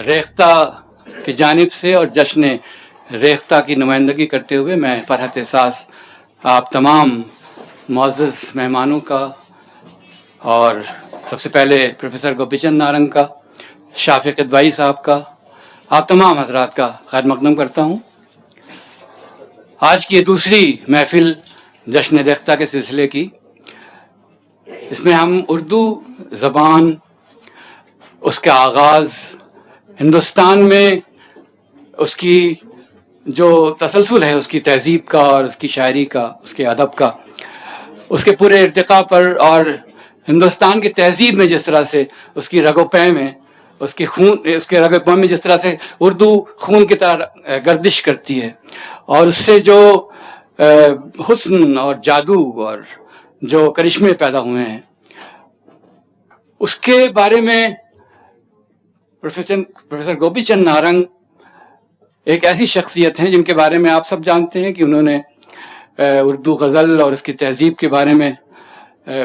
ریختہ کی جانب سے اور جشن ریختہ کی نمائندگی کرتے ہوئے میں فرحت احساس آپ تمام معزز مہمانوں کا اور سب سے پہلے پروفیسر گوپی چند نارنگ کا، شافی قدوائی صاحب کا، آپ تمام حضرات کا خیر مقدم کرتا ہوں۔ آج کی یہ دوسری محفل جشن ریختہ کے سلسلے کی، اس میں ہم اردو زبان، اس کا آغاز، ہندوستان میں اس کی جو تسلسل ہے، اس کی تہذیب کا اور اس کی شاعری کا، اس کے ادب کا، اس کے پورے ارتقاء پر، اور ہندوستان کی تہذیب میں جس طرح سے اس کی رگ و پے میں، اس کے رگ و پے میں جس طرح سے اردو خون کی طرح گردش کرتی ہے، اور اس سے جو حسن اور جادو اور جو کرشمے پیدا ہوئے ہیں، اس کے بارے میں پروفیسر گوپی چند نارنگ ایک ایسی شخصیت ہیں جن کے بارے میں آپ سب جانتے ہیں کہ انہوں نے اردو غزل اور اس کی تہذیب کے بارے میں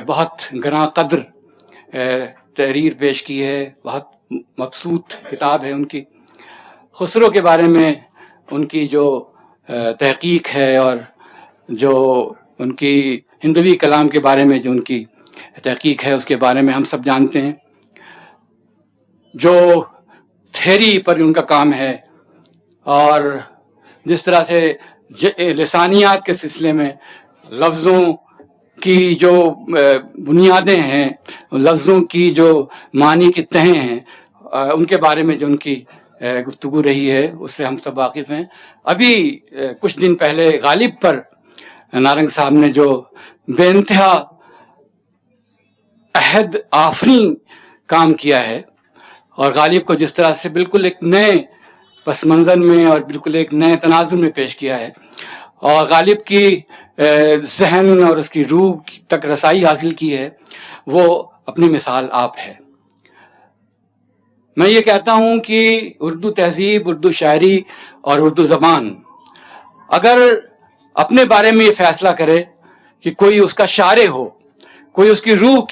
بہت گراں قدر تحریر پیش کی ہے، بہت مبسوط کتاب ہے ان کی۔ خسرو کے بارے میں ان کی جو تحقیق ہے اور جو ان کی ہندوی کلام کے بارے میں جو ان کی تحقیق ہے، اس کے بارے میں ہم سب جانتے ہیں۔ جو تھیری پر ان کا کام ہے اور جس طرح سے لسانیات کے سلسلے میں لفظوں کی جو بنیادیں ہیں، لفظوں کی جو معنی کی تہیں ہیں، ان کے بارے میں جو ان کی گفتگو رہی ہے، اس سے ہم سب واقف ہیں۔ ابھی کچھ دن پہلے غالب پر نارنگ صاحب نے جو بے انتہا عہد آفریں کام کیا ہے، اور غالب کو جس طرح سے بالکل ایک نئے پس منظر میں اور بالکل ایک نئے تناظر میں پیش کیا ہے، اور غالب کی ذہن اور اس کی روح تک رسائی حاصل کی ہے، وہ اپنی مثال آپ ہے۔ میں یہ کہتا ہوں کہ اردو تہذیب، اردو شاعری اور اردو زبان اگر اپنے بارے میں یہ فیصلہ کرے کہ کوئی اس کا شارح ہو، کوئی اس کی روح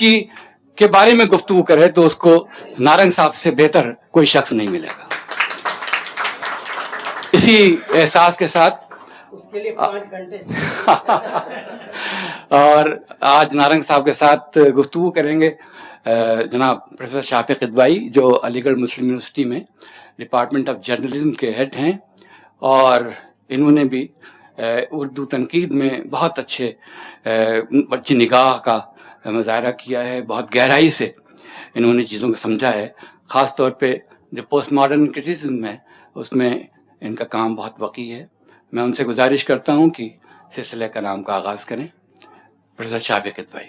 کے بارے میں گفتگو کرے، تو اس کو نارنگ صاحب سے بہتر کوئی شخص نہیں ملے گا۔ اسی احساس کے ساتھ اس کے لیے 5 گھنٹے اور آج نارنگ صاحب کے ساتھ گفتگو کریں گے جناب پروفیسر شافی قدوائی، جو علی گڑھ مسلم یونیورسٹی میں ڈپارٹمنٹ آف جرنلزم کے ہیڈ ہیں، اور انہوں نے بھی اردو تنقید میں بہت اچھی نگاہ کا مظاہرہ کیا ہے، بہت گہرائی سے انہوں نے چیزوں کو سمجھا ہے، خاص طور پہ جو پوسٹ ماڈرن کرٹیسزم ہے اس میں ان کا کام بہت وسیع ہے۔ میں ان سے گزارش کرتا ہوں کہ سلسلہ کلام کا آغاز کریں۔ پروفیسر شافی قدوائی۔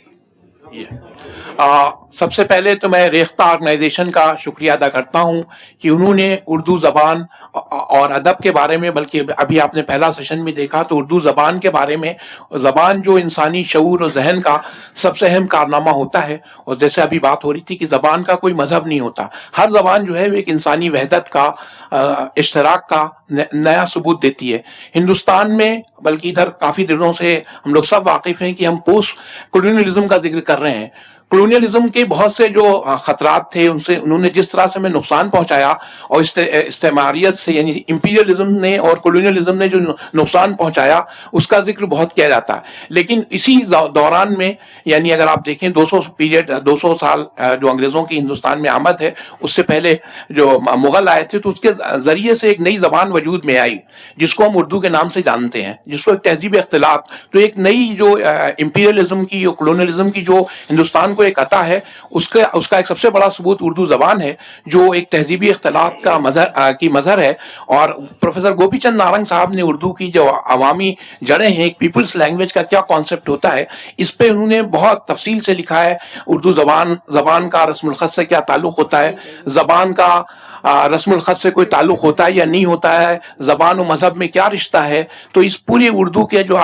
سب سے پہلے تو میں ریختہ آرگنائزیشن کا شکریہ ادا کرتا ہوں کہ انہوں نے اردو زبان اور ادب کے بارے میں، بلکہ ابھی آپ نے پہلا سیشن میں دیکھا تو اردو زبان کے بارے میں، زبان جو انسانی شعور اور ذہن کا سب سے اہم کارنامہ ہوتا ہے، اور جیسے ابھی بات ہو رہی تھی کہ زبان کا کوئی مذہب نہیں ہوتا، ہر زبان جو ہے وہ ایک انسانی وحدت کا، اشتراک کا نیا ثبوت دیتی ہے۔ ہندوستان میں، بلکہ ادھر کافی دنوں سے ہم لوگ سب واقف ہیں کہ ہم پوسٹ کولونیلزم کا ذکر کر رہے ہیں۔ کولونیلزم کے بہت سے جو خطرات تھے، انہوں نے جس طرح سے ہمیں نقصان پہنچایا، اور استعماریت سے یعنی امپیریلزم نے اور کولونیلزم نے جو نقصان پہنچایا، اس کا ذکر بہت کیا جاتا ہے۔ لیکن اسی دوران میں، یعنی اگر آپ دیکھیں 200 سال جو انگریزوں کی ہندوستان میں آمد ہے، اس سے پہلے جو مغل آئے تھے، تو اس کے ذریعے سے ایک نئی زبان وجود میں آئی جس کو ہم اردو کے نام سے جانتے ہیں، جس کو ایک تہذیب اختلاط، تو ایک نئی جو امپیریلزم کی اور کولونیلزم کی جو ہندوستان کو ایک عطا ہے، اس کا ایک سب سے بڑا ثبوت اردو زبان ہے، جو ایک تہذیبی اختلاط کا مظہر ہے۔ اور پروفیسر گوپی چند نارنگ صاحب نے اردو کی جو عوامی جڑیں ہیں، ایک پیپلز لینگویج کا کیا کانسیپٹ ہوتا ہے، اس پہ انہوں نے بہت تفصیل سے لکھا ہے۔ اردو زبان کا رسم الخط سے کیا تعلق ہوتا ہے، زبان کا رسم الخط سے کوئی تعلق ہوتا ہے یا نہیں ہوتا ہے، زبان و مذہب میں کیا رشتہ ہے۔ تو اس پوری اردو کے جو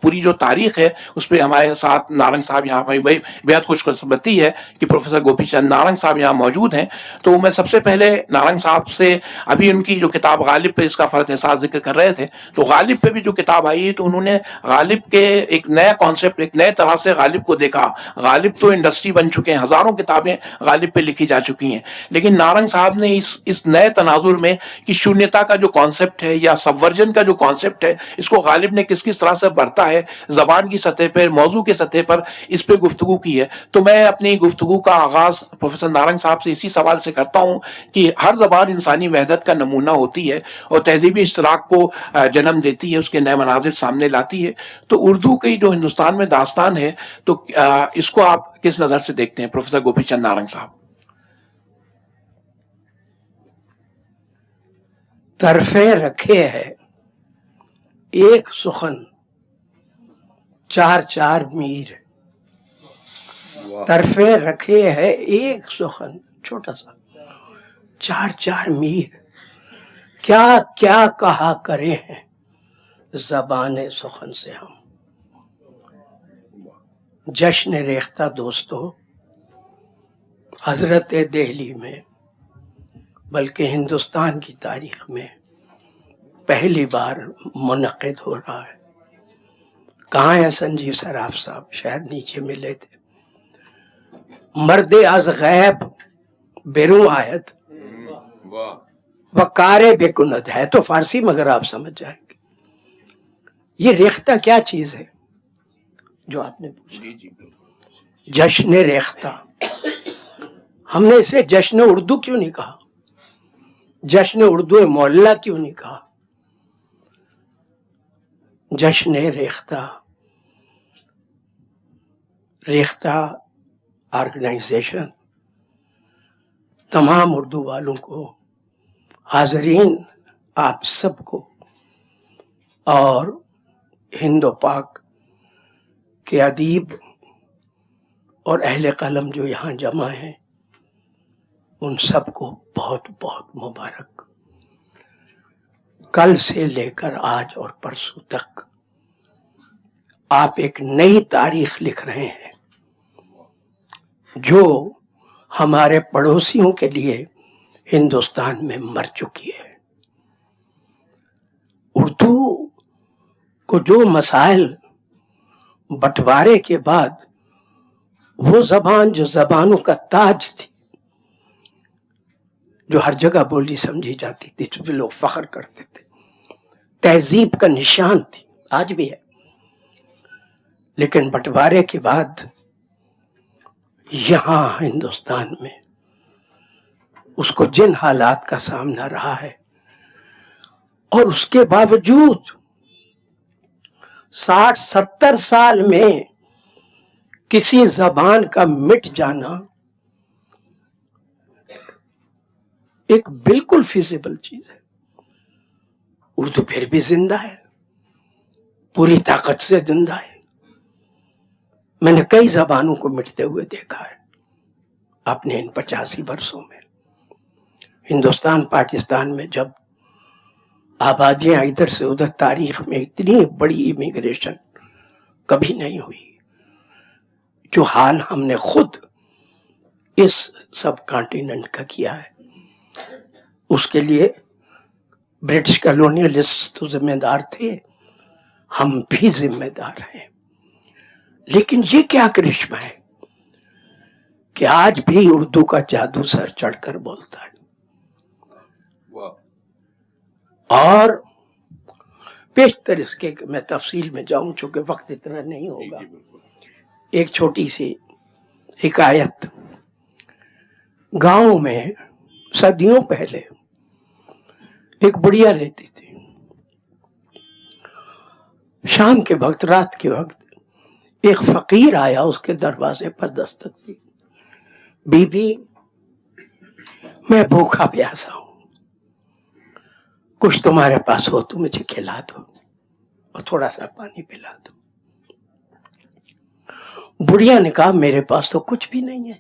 پوری جو تاریخ ہے، اس پہ ہمارے ساتھ نارنگ صاحب یہاں پہ بہت خوش قسمتی ہے کہ پروفیسر گوپی چند نارنگ صاحب یہاں موجود ہیں۔ تو میں سب سے پہلے نارنگ صاحب سے، ابھی ان کی جو کتاب غالب پہ اس کا فرد احساس ذکر کر رہے تھے، تو غالب پہ بھی جو کتاب آئی ہے، تو انہوں نے غالب کے ایک نیا کانسیپٹ، ایک نئے طرح سے غالب کو دیکھا۔ غالب تو انڈسٹری بن چکے ہیں، ہزاروں کتابیں غالب پہ لکھی جا چکی ہیں، لیکن نارنگ صاحب نے اس اس نئے تناظر میں کہ شونیتا کا جو کانسیپٹ ہے یا سبورجن کا جو کانسیپٹ ہے اس کو غالب نے کس طرح سے برتا ہے زبان کی سطح پر، موضوع کے سطح پر اس پہ گفتگو کی ہے. تو میں اپنی گفتگو کا آغاز پروفیسر نارنگ صاحب سے اسی سوال سے کرتا ہوں کہ ہر زبان انسانی وحدت کا نمونہ ہوتی ہے اور تہذیبی اشتراک کو جنم دیتی ہے، اس کے نئے مناظر سامنے لاتی ہے. تو اردو کی جو ہندوستان میں داستان ہے تو اس کو آپ کس نظر سے دیکھتے ہیں پروفیسر گوپی چند نارنگ صاحب؟ طرفیں رکھے ہے ایک سخن چار چار میر، طرفیں رکھے ہے ایک سخن چھوٹا سا چار چار میر، کیا کیا کہا کرے ہیں زبان سخن سے ہم. جشن ریختہ دوستو حضرت دہلی میں بلکہ ہندوستان کی تاریخ میں پہلی بار منعقد ہو رہا ہے. کہاں ہیں سنجیو سراف صاحب؟ شاید نیچے ملے تھے. مرد از غیب بیرون آیت وقار بے کند ہے تو فارسی مگر آپ سمجھ جائیں گے. یہ ریختہ کیا چیز ہے جو آپ نے پوچھا؟ جشن ریختہ. ہم نے اسے جشن اردو کیوں نہیں کہا؟ جشن اردو محلہ کیوں نہیں کہا؟ جشن ریختہ. ریختہ آرگنائزیشن تمام اردو والوں کو، حاضرین آپ سب کو، اور ہند و پاک کے ادیب اور اہل قلم جو یہاں جمع ہیں ان سب کو بہت بہت مبارک. کل سے لے کر آج اور پرسوں تک آپ ایک نئی تاریخ لکھ رہے ہیں جو ہمارے پڑوسیوں کے لیے ہندوستان میں مر چکی ہے. اردو کو جو مسائل بٹوارے کے بعد وہ زبان جو زبانوں کا تاج تھی، جو ہر جگہ بولی سمجھی جاتی تھی، جو لوگ فخر کرتے تھے، تہذیب کا نشان تھی، آج بھی ہے، لیکن بٹوارے کے بعد یہاں ہندوستان میں اس کو جن حالات کا سامنا رہا ہے اور اس کے باوجود 60-70 سال میں کسی زبان کا مٹ جانا ایک بالکل فیزیبل چیز ہے. اردو پھر بھی زندہ ہے، پوری طاقت سے زندہ ہے. میں نے کئی زبانوں کو مٹتے ہوئے دیکھا ہے اپنے ان 85 برسوں میں. ہندوستان پاکستان میں جب آبادیاں ادھر سے ادھر، تاریخ میں اتنی بڑی امیگریشن کبھی نہیں ہوئی جو حال ہم نے خود اس سب کانٹیننٹ کا کیا ہے. اس کے لیے برٹش کالونیلسٹ تو ذمہ دار تھے، ہم بھی ذمہ دار ہیں. لیکن یہ کیا کرشمہ ہے کہ آج بھی اردو کا جادو سر چڑھ کر بولتا ہے. اور بیشتر اس کے میں تفصیل میں جاؤں چونکہ وقت اتنا نہیں ہوگا. ایک چھوٹی سی حکایت. گاؤں میں صدیوں پہلے ایک بڑھیا رہتی تھی. شام کے وقت، رات کے وقت ایک فقیر آیا، اس کے دروازے پر دستک دی. بی بی میں بھوکا پیاسا ہوں، کچھ تمہارے پاس ہو تو مجھے کھلا دو اور تھوڑا سا پانی پلا دو. بڑھیا نے کہا میرے پاس تو کچھ بھی نہیں ہے،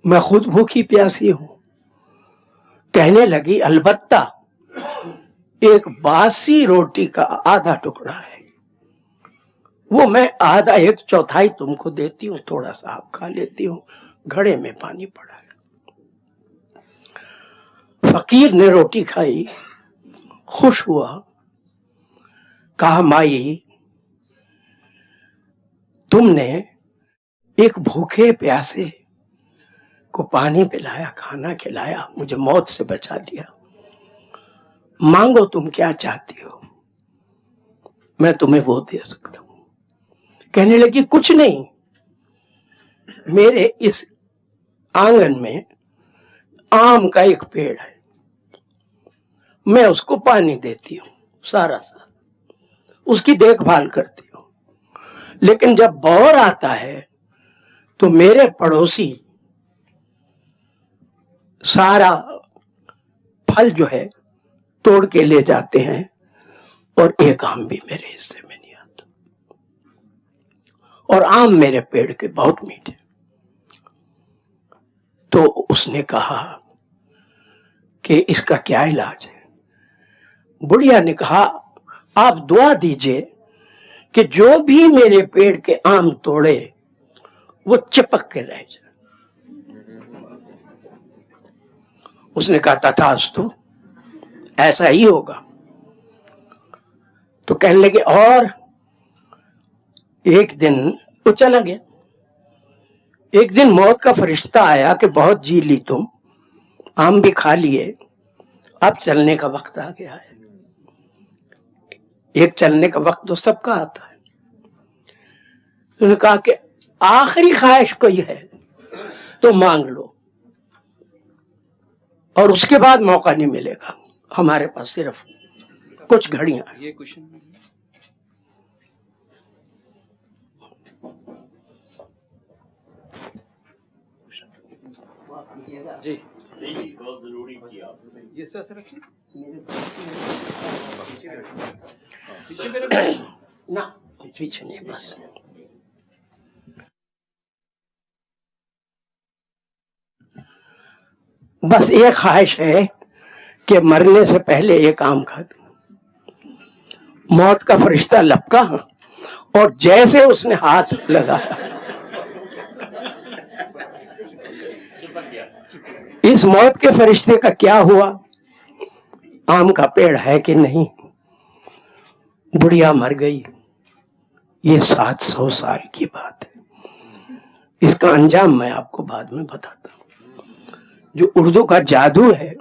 میں خود بھوکی پیاسی ہوں. کہنے لگی البتہ ایک باسی روٹی کا آدھا ٹکڑا ہے، وہ میں آدھا 1/4 تم کو دیتی ہوں، تھوڑا سا آپ کھا لیتی ہوں، گھڑے میں پانی پڑا ہے. فقیر نے روٹی کھائی، خوش ہوا، کہا مائی تم نے ایک بھوکے پیاسے کو پانی پلایا, کھانا کھلایا, مجھے موت سے بچا دیا. مانگو تم کیا چاہتی ہو, میں تمہیں وہ دے سکتا ہوں. کہنے لگی کچھ نہیں, میرے اس آنگن میں آم کا ایک پیڑ ہے, میں اس کو پانی دیتی ہوں سارا سال, اس کی دیکھ بھال کرتی ہوں, لیکن جب بور آتا ہے تو میرے پڑوسی سارا پھل جو ہے توڑ کے لے جاتے ہیں, اور ایک آم بھی میرے حصے میں نہیں آتا. اور آم میرے پیڑ کے بہت میٹھے. تو اس نے کہا کہ اس کا کیا علاج ہے؟ بڑھیا نے کہا آپ دعا دیجئے کہ جو بھی میرے پیڑ کے آم توڑے وہ چپک کے رہ جائے. اس نے کہا تتھاستو, ایسا ہی ہوگا. تو کہنے لگے اور ایک دن وہ چلا گیا. ایک دن موت کا فرشتہ آیا کہ بہت جی لی تم, آم بھی کھا لیے, اب چلنے کا وقت آ گیا ہے. ایک چلنے کا وقت تو سب کا آتا ہے. انہوں نے کہا کہ آخری خواہش کوئی ہے تو مانگ لو, اور اس کے بعد موقع نہیں ملے گا. ہمارے پاس صرف کچھ گھڑیاں ہیں. یہ کچھ جی بہت ضروری کیا اس طرح سے رکھیں نہ پیچھے نہیں, بس بس ایک خواہش ہے کہ مرنے سے پہلے ایک آم کھا دوں. موت کا فرشتہ لپکا, اور جیسے اس نے ہاتھ لگایا اس موت کے فرشتے کا کیا ہوا, آم کا پیڑ ہے کہ نہیں. بڑھیا مر گئی. یہ 700 سال کی بات ہے. اس کا انجام میں آپ کو بعد میں بتاتا ہوں. جو اردو کا جادو ہے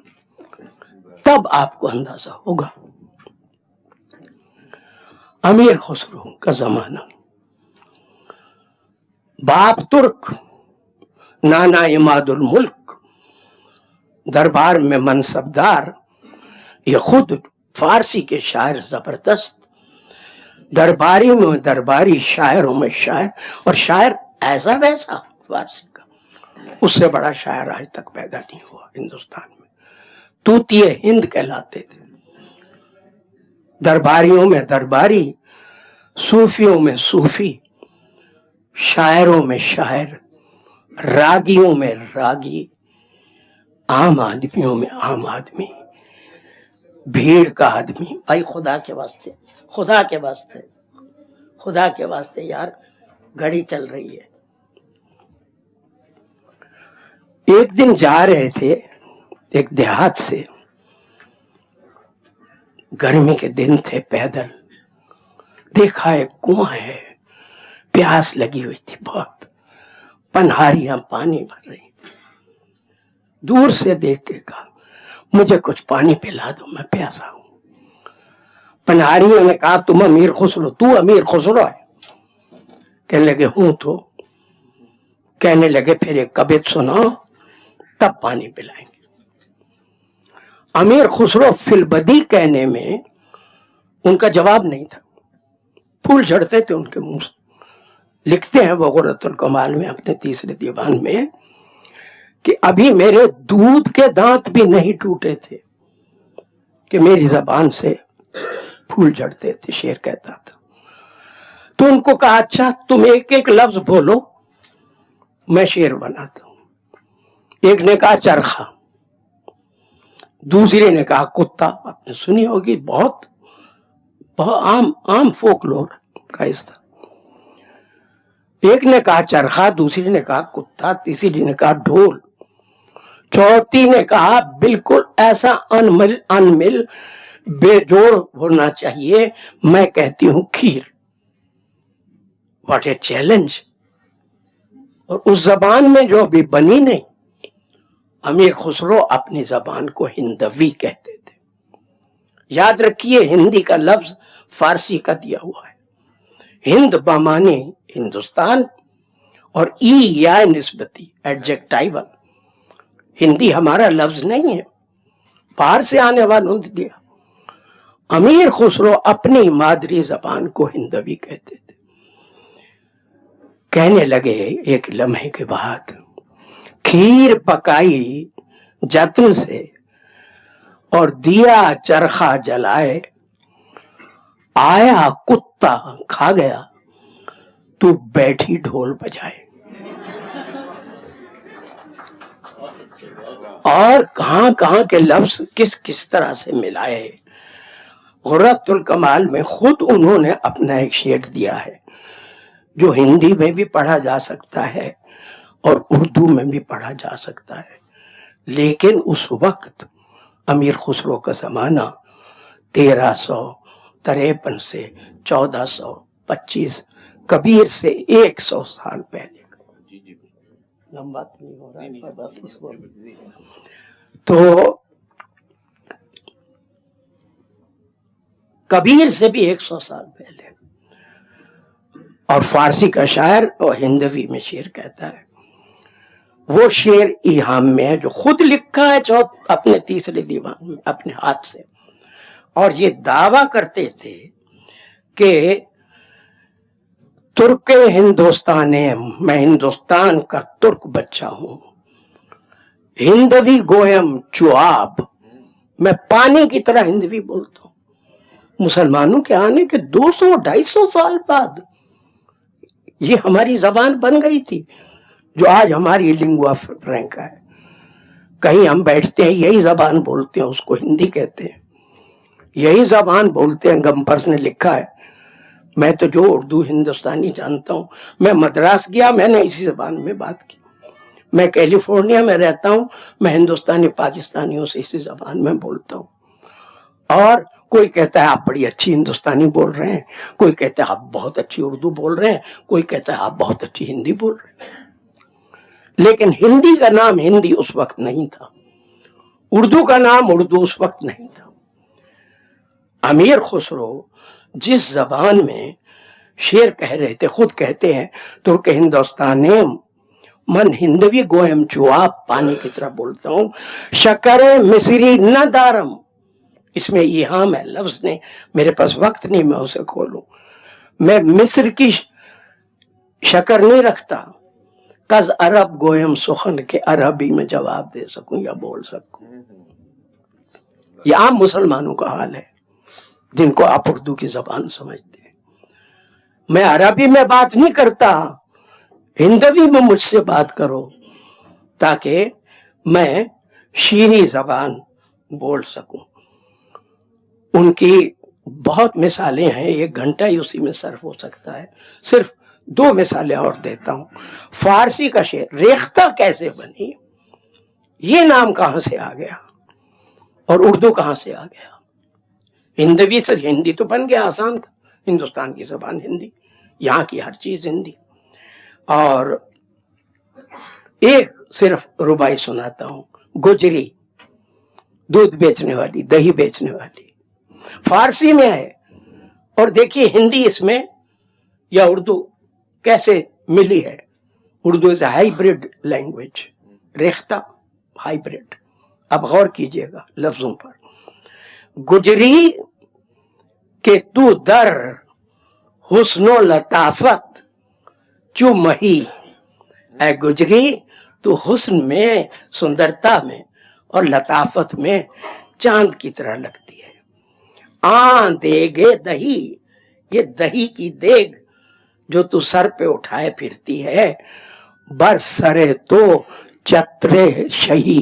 تب آپ کو اندازہ ہوگا. امیر خسرو کا زمانہ, باپ ترک, نانا عماد الملک, دربار میں منصبدار, یہ خود فارسی کے شاعر زبردست, درباری میں درباری, شاعروں میں شاعر, اور شاعر ایسا ویسا فارسی کا, اس سے بڑا شاعر آج تک پیدا نہیں ہوا ہندوستان میں. طوطی ہند کہلاتے تھے. درباریوں میں درباری, صوفیوں میں صوفی, شاعروں میں شاعر, راگیوں میں راگی, عام آدمیوں میں عام آدمی, بھیڑ کا آدمی. بھائی خدا کے واسطے, خدا کے واسطے, خدا کے واسطے یار, گھڑی چل رہی ہے. ایک دن جا رہے تھے ایک دیہات سے, گرمی کے دن تھے, پیدل دیکھا ایک کنواں ہے, پیاس لگی ہوئی تھی بہت, پنہاریاں پانی بھر رہی تھی. دور سے دیکھ کے کہا مجھے کچھ پانی پلا دو, میں پیاسا ہوں. پنہاریوں نے کہا تم امیر خسرو, تو امیر خسرو ہے؟ کہنے لگے ہوں. تو کہنے لگے پھر ایک کبیت سناؤ تب پانی پلائیں گے. امیر خسرو فلبدی کہنے میں ان کا جواب نہیں تھا, پھول جھڑتے تھے ان کے منہ سے. لکھتے ہیں وہ غرۃ الکمال میں اپنے 3 دیوان میں کہ ابھی میرے دودھ کے دانت بھی نہیں ٹوٹے تھے کہ میری زبان سے پھول جھڑتے تھے, شعر کہتا تھا. تو ان کو کہا اچھا تم ایک ایک لفظ بولو میں شعر بناتا ہوں. ایک نے کہا چرخا, دوسری نے کہا کتا, آپ نے سنی ہوگی, بہت عام فوک لور کا حصہ. ایک نے کہا چرخا, دوسری نے کہا کتا, تیسری نے کہا ڈھول, چوتھی نے کہا بالکل ایسا انمل بے جوڑ ہونا چاہیے, میں کہتی ہوں کھیر. What a challenge. اور اس زبان میں جو ابھی بنی نہیں, امیر خسرو اپنی زبان کو ہندوی کہتے تھے. یاد رکھیے ہندی کا لفظ فارسی کا دیا ہوا ہے. ہند بمانے ہندوستان اور ای یا نسبتی ایڈجیکٹائیول. ہندی ہمارا لفظ نہیں ہے، باہر سے آنے والوں نے دیا. امیر خسرو اپنی مادری زبان کو ہندوی کہتے تھے. کہنے لگے ایک لمحے کے بعد، کھیر پکائی جتن سے اور دیا چرخا جلائے، آیا کتا کھا گیا تو بیٹھی ڈھول بجائے. اور کہاں کہاں کے لفظ کس کس طرح سے ملائے. غرۃ الکمال میں خود انہوں نے اپنا ایک شعر دیا ہے جو ہندی میں بھی پڑھا جا سکتا ہے اور اردو میں بھی پڑھا جا سکتا ہے. لیکن اس وقت امیر خسرو کا زمانہ 1353 سے 1425، کبیر سے 100 سال پہلے کا. لمبا تو نہیں ہو رہا ہے بس اس کو. تو کبیر سے بھی 100 سال پہلے. اور فارسی کا شاعر اور ہندوی میں شعر کہتا ہے. وہ شعر ایہام میں ہے جو خود لکھا ہے اپنے تیسرے دیوان میں اپنے ہاتھ سے. اور یہ دعویٰ کرتے تھے کہ ترک ہندوستان، میں ہندوستان کا ترک بچہ ہوں. ہندوی گویم چواب، میں پانی کی طرح ہندوی بولتا ہوں. مسلمانوں کے آنے کے 200-250 سال بعد یہ ہماری زبان بن گئی تھی جو آج ہماری لنگوا فرینکا ہے. کہیں ہم بیٹھتے ہیں یہی زبان بولتے ہیں، اس کو ہندی کہتے ہیں. یہی زبان بولتے ہیں. گمپرس نے لکھا ہے، میں تو جو اردو ہندوستانی جانتا ہوں، میں مدراس گیا میں نے اسی زبان میں بات کی. میں کیلیفورنیا میں رہتا ہوں، میں ہندوستانی پاکستانیوں سے اسی زبان میں بولتا ہوں. اور کوئی کہتا ہے آپ بڑی اچھی ہندوستانی بول رہے ہیں، کوئی کہتا ہے آپ بہت اچھی اردو بول رہے ہیں، کوئی کہتا ہے آپ بہت اچھی ہندی بول رہے ہیں. لیکن ہندی کا نام ہندی اس وقت نہیں تھا، اردو کا نام اردو اس وقت نہیں تھا. امیر خسرو جس زبان میں شعر کہہ رہے تھے، خود کہتے ہیں ترک ہندوستانیم من ہندوی گویم چواب، پانی کی طرح بولتا ہوں. شکر مصری نہ دارم، اس میں ایہام ہے لفظ نے، میرے پاس وقت نہیں میں اسے کھولوں. میں مصر کی شکر نہیں رکھتا. کز عرب گویم سخن، کے عربی میں جواب دے سکوں یا بول سکوں. یہ عام مسلمانوں کا حال ہے جن کو آپ اردو کی زبان سمجھتے ہیں. میں عربی میں بات نہیں کرتا، ہندوی میں مجھ سے بات کرو تاکہ میں شیریں زبان بول سکوں. ان کی بہت مثالیں ہیں، 1 گھنٹہ ہی اسی میں صرف ہو سکتا ہے. صرف 2 مثالیں اور دیتا ہوں. فارسی کا شعر ریختہ کیسے بنی، یہ نام کہاں سے آ گیا، اور اردو کہاں سے آ گیا. ہندوی سے ہندی تو بن گیا، آسان تھا. ہندوستان کی زبان ہندی، یہاں کی ہر چیز ہندی. اور ایک صرف ربائی سناتا ہوں. گجری، دودھ بیچنے والی، دہی بیچنے والی، فارسی میں ہے. اور دیکھیے ہندی اس میں یا اردو کیسے ملی ہے. Urdu is a hybrid language, Rekhta hybrid. اب غور کیجئے گا لفظوں پر. گجری کہ تو در حسن و لطافت چو مہی، اے گجری تو حسن میں، سندرتا میں اور لطافت میں چاند کی طرح لگتی ہے. دیگے دہی، یہ دہی کی دیگ جو تو سر پہ اٹھائے پھرتی ہے، بر سرے تو چترے شہی،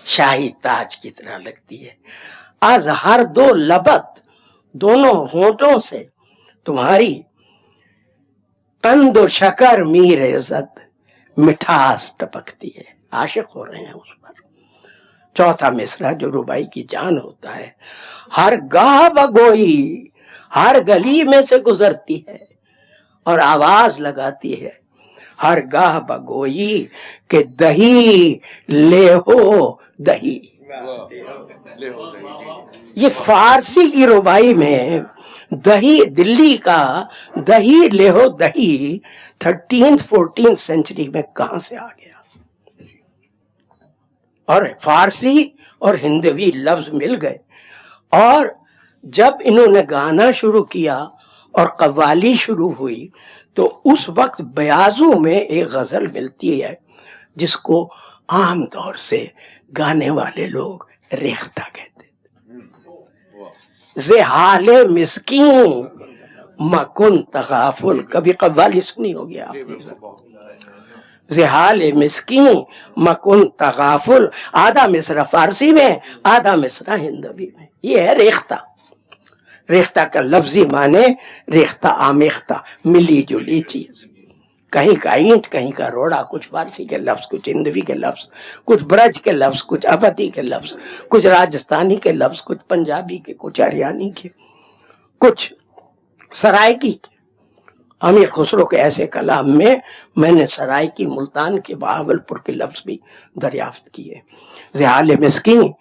شاہی تاج کی طرح لگتی ہے. از ہر 2 لبت، دونوں ہونٹوں سے تمہاری، قند و شکر میر عزت، مٹھاس ٹپکتی ہے. عاشق ہو رہے ہیں اس پر. چوتھا مصرع جو ربائی کی جان ہوتا ہے. ہر گاہ بگوئی، ہر گلی میں سے گزرتی ہے اور آواز لگاتی ہے، ہر گاہ بگوئی کہ دہی لے ہو دہی. یہ فارسی کی ربائی میں دہی، دلی کا دہی لے ہو دہی 13th-14th سینچری میں کہاں سے آ گیا؟ اور فارسی اور ہندوی لفظ مل گئے. اور جب انہوں نے گانا شروع کیا اور قوالی شروع ہوئی تو اس وقت بیازوں میں ایک غزل ملتی ہے جس کو عام طور سے گانے والے لوگ ریختہ کہتے ہیں. زحال مسکین مکن تغافل، کبھی قوالی سنی ہوگی آپ نے؟ زحال مسکین مکن تغافل، آدھا مصرع فارسی میں آدھا مصرع ہندوی میں. یہ ہے ریختہ. ریختہ کا لفظی معنی ریختہ آمیختہ، ملی جلی چیز. کہیں کا اینٹ، کہیں کا روڑا، کچھ فارسی کے لفظ، کچھ ہندوی کے لفظ، کچھ برج کے لفظ، کچھ اودھی کے لفظ، کچھ راجستھانی کے لفظ، کچھ پنجابی کے، کچھ ہریانی کے، کچھ سرائکی کے. امیر خسرو کے ایسے کلام میں نے سرائکی، ملتان کے، بہاولپور کے لفظ بھی دریافت کیے. زحال مسکین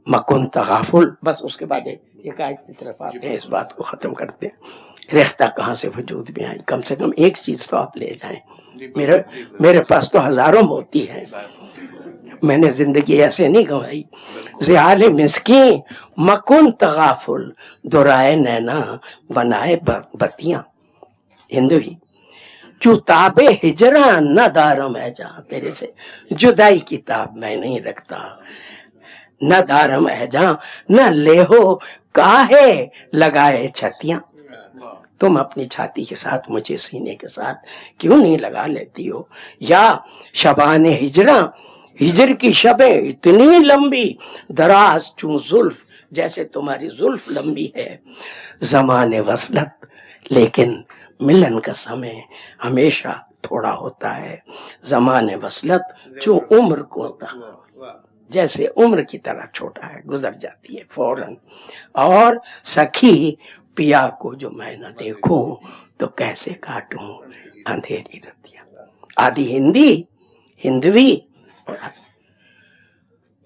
مکن تغافل. بس اس کے بعد ایک آیت کی طرف آتے ہیں، اس بات کو ختم کرتے ہیں. ریختہ کہاں سے وجود میں آئی؟ کم سے کم ایک چیز تو آپ لے جائیں. میرے پاس تو ہزاروں موتی ہیں، میں نے زندگی ایسے نہیں گنوائی. زحال مسکین مکن تغافل، دورائے نینا بنائے بتیاں. ہندوی جو تاب ہجراں نہ دارم ہے جہاں، تیرے سے جدائی کی تاب میں نہیں رکھتا. نہ دارم ہے جہاں نہ لے ہو کاہے لگائے چھتیاں. تم اپنی چھاتی کے ساتھ مجھے سینے کے ساتھ کیوں نہیں لگا لیتی ہو؟ یا شبان ہجراں، ہجر کی شبیں اتنی لمبی، دراز چون زلف، جیسے تمہاری زلف لمبی ہے. زمان وصلت، لیکن ملن کا سمے ہمیشہ تھوڑا ہوتا ہے. زمان وصلت چون عمر کو ہوتا، جیسے عمر کی طرح چھوٹا ہے، گزر جاتی ہے فوراً. اور سکھی پیا کو جو میں نہ دیکھوں تو کیسے کاٹوں اندھیری رتیاں. آدھی ہندی، ہندوی، اور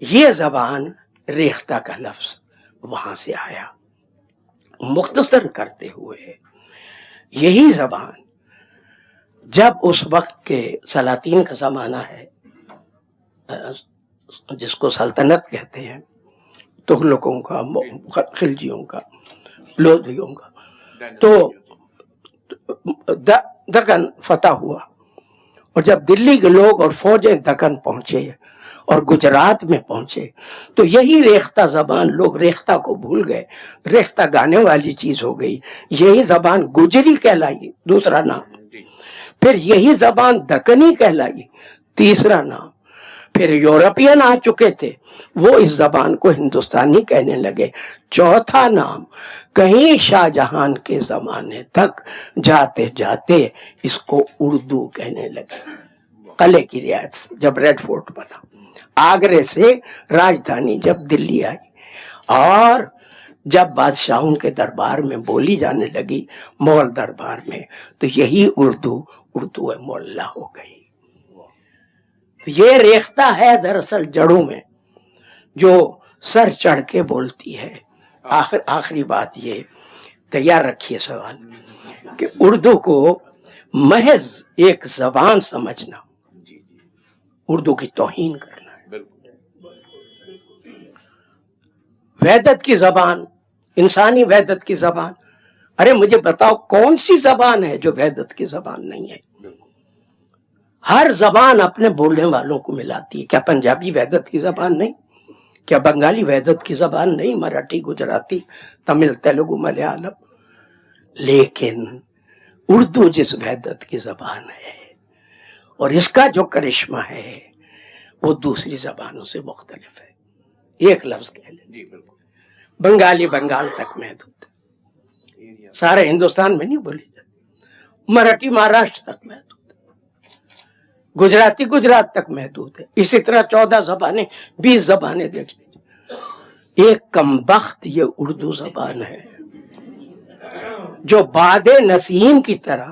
یہ زبان ریختہ کا لفظ وہاں سے آیا. مختصر کرتے ہوئے یہی زبان جب اس وقت کے سلاطین کا زمانہ ہے، جس کو سلطنت کہتے ہیں، تغلقوں کا، خلجیوں کا، لودھیوں کا، تو دکن فتح ہوا. اور جب دلی کے لوگ اور فوجیں دکن پہنچے اور گجرات میں پہنچے تو یہی ریختہ زبان، لوگ ریختہ کو بھول گئے، ریختہ گانے والی چیز ہو گئی. یہی زبان گجری کہلائی، دوسرا نام. پھر یہی زبان دکنی کہلائی، تیسرا نام. پھر یورپین آ چکے تھے، وہ اس زبان کو ہندوستانی کہنے لگے، چوتھا نام. کہیں شاہ جہان کے زمانے تک جاتے جاتے اس کو اردو کہنے لگے. قلعے کی رعایت سے جب ریڈ فورٹ بنا، آگرے سے راجدھانی جب دلی آئی، اور جب بادشاہوں کے دربار میں بولی جانے لگی، مغل دربار میں، تو یہی اردو معلیٰ ہو گئی. یہ ریختہ ہے دراصل جڑوں میں، جو سر چڑھ کے بولتی ہے. آخری بات یہ تیار رکھیے سوال، کہ اردو کو محض ایک زبان سمجھنا اردو کی توہین کرنا ہے. وحدت کی زبان، انسانی وحدت کی زبان. ارے مجھے بتاؤ کون سی زبان ہے جو وحدت کی زبان نہیں ہے؟ ہر زبان اپنے بولنے والوں کو ملاتی ہے. کیا پنجابی وحدت کی زبان نہیں؟ کیا بنگالی وحدت کی زبان نہیں؟ مراٹھی، گجراتی، تمل، تیلگو، ملیالم. لیکن اردو جس وحدت کی زبان ہے اور اس کا جو کرشمہ ہے وہ دوسری زبانوں سے مختلف ہے. ایک لفظ کہہ لیں، بنگالی بنگال تک محدود ہے، سارے ہندوستان میں نہیں بولی جاتی. مراٹھی مہاراشٹر تک محدود ہے، گجراتی گجرات تک محدود ہے. اسی طرح 14 زبانیں، 20 زبانیں دیکھ لیجیے. ایک کمبخت یہ اردو زبان ہے جو باد نسیم کی طرح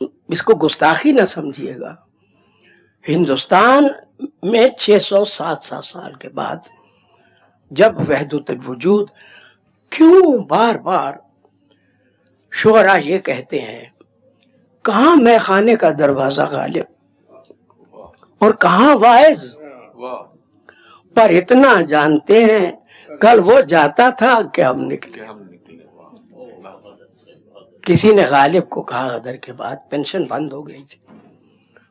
اس کو گستاخی نہ سمجھیے گا، ہندوستان میں 600-700 سال کے بعد جب وحدت الوجود، کیوں بار بار شعراء یہ کہتے ہیں کہاں میں خانے کا دروازہ غالب اور کہاں واعظ، پر اتنا جانتے ہیں کل وہ جاتا تھا کہ ہم نکلے۔ کسی نے غالب کو کہا غدر کے بعد پینشن بند ہو گئی تھی،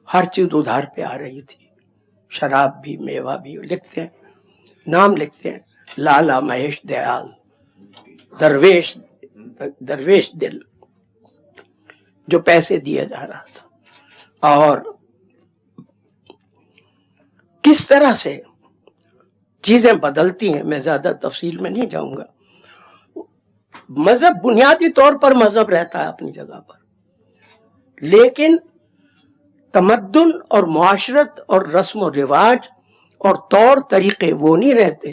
ہر چیز ادھار پہ آ رہی تھی، شراب بھی، میوہ بھی، لکھتے ہیں نام لکھتے ہیں لالا مہیش دیال، درویش دل، جو پیسے دیا جا رہا تھا۔ اور کس طرح سے چیزیں بدلتی ہیں، میں زیادہ تفصیل میں نہیں جاؤں گا۔ مذہب بنیادی طور پر مذہب رہتا ہے اپنی جگہ پر، لیکن تمدن اور معاشرت اور رسم و رواج اور طور طریقے وہ نہیں رہتے۔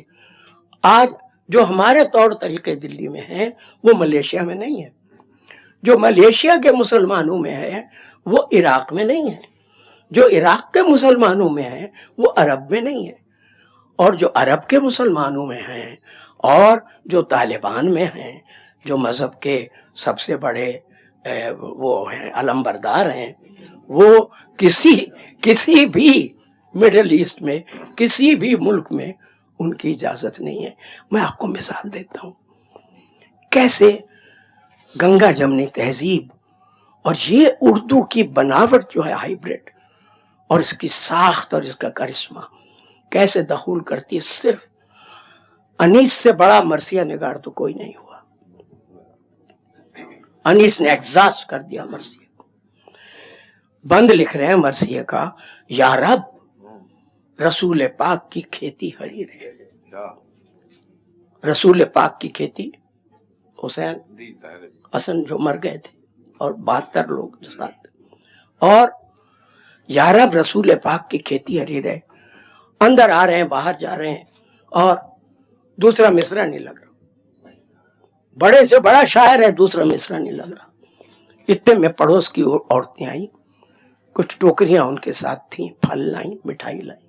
آج جو ہمارے طور طریقے دلی میں ہیں وہ ملیشیا میں نہیں ہے، جو ملیشیا کے مسلمانوں میں ہے وہ عراق میں نہیں ہے، جو عراق کے مسلمانوں میں ہے وہ عرب میں نہیں ہے، اور جو عرب کے مسلمانوں میں ہیں اور جو طالبان میں ہیں، جو مذہب کے سب سے بڑے وہ ہیں علم بردار ہیں، وہ کسی بھی مڈل ایسٹ میں، کسی بھی ملک میں ان کی اجازت نہیں ہے۔ میں آپ کو مثال دیتا ہوں کیسے گنگا جمنی تہذیب اور یہ اردو کی بناوٹ جو ہے ہائیبریڈ، اور اس کی ساخت اور اس کا کرشمہ کیسے دخول کرتی ہے۔ صرف انیس سے بڑا مرثیہ نگار تو کوئی نہیں ہوا۔ انیس نے ایگزاسٹ کر دیا مرثیہ کو۔ بند لکھ رہے ہیں مرثیہ کا، یا رب رسول پاک کی کھیتی ہری رہے۔ رسول پاک کی کھیتی، حسین حسن جو مر گئے تھے اور 72 لوگ جو ساتھ تھے، اور یا رب رسول پاک کی کھیتی ہری رہے۔ اندر آ رہے ہیں، باہر جا رہے ہیں، اور دوسرا مصرع نہیں لگ رہا۔ بڑے سے بڑا شاعر ہے، دوسرا مصرع نہیں لگ رہا۔ اتنے میں پڑوس کی عورتیں آئیں، کچھ ٹوکریاں ان کے ساتھ تھیں، پھل لائیں، مٹھائی لائیں،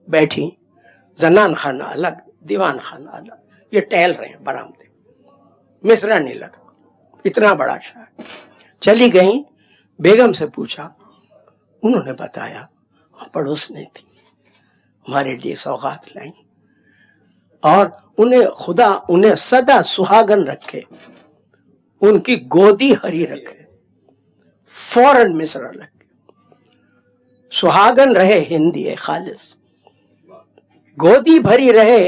بیٹھی، زنان خانہ الگ، دیوان خانہ الگ، یہ ٹہل رہے ہیں برآمدے، مصرع نہیں لگا۔ اتنا بڑا شاعر۔ چلی گئیں، بیگم سے پوچھا، انہوں نے بتایا پڑوس نے تھی، ہمارے لیے سوغات لائیں، اور انہیں سدا سہاگن رکھے، ان کی گودی ہری رکھے، فوراً مصرع لگے، سہاگن رہے ہندی خالص، گودی بھری رہے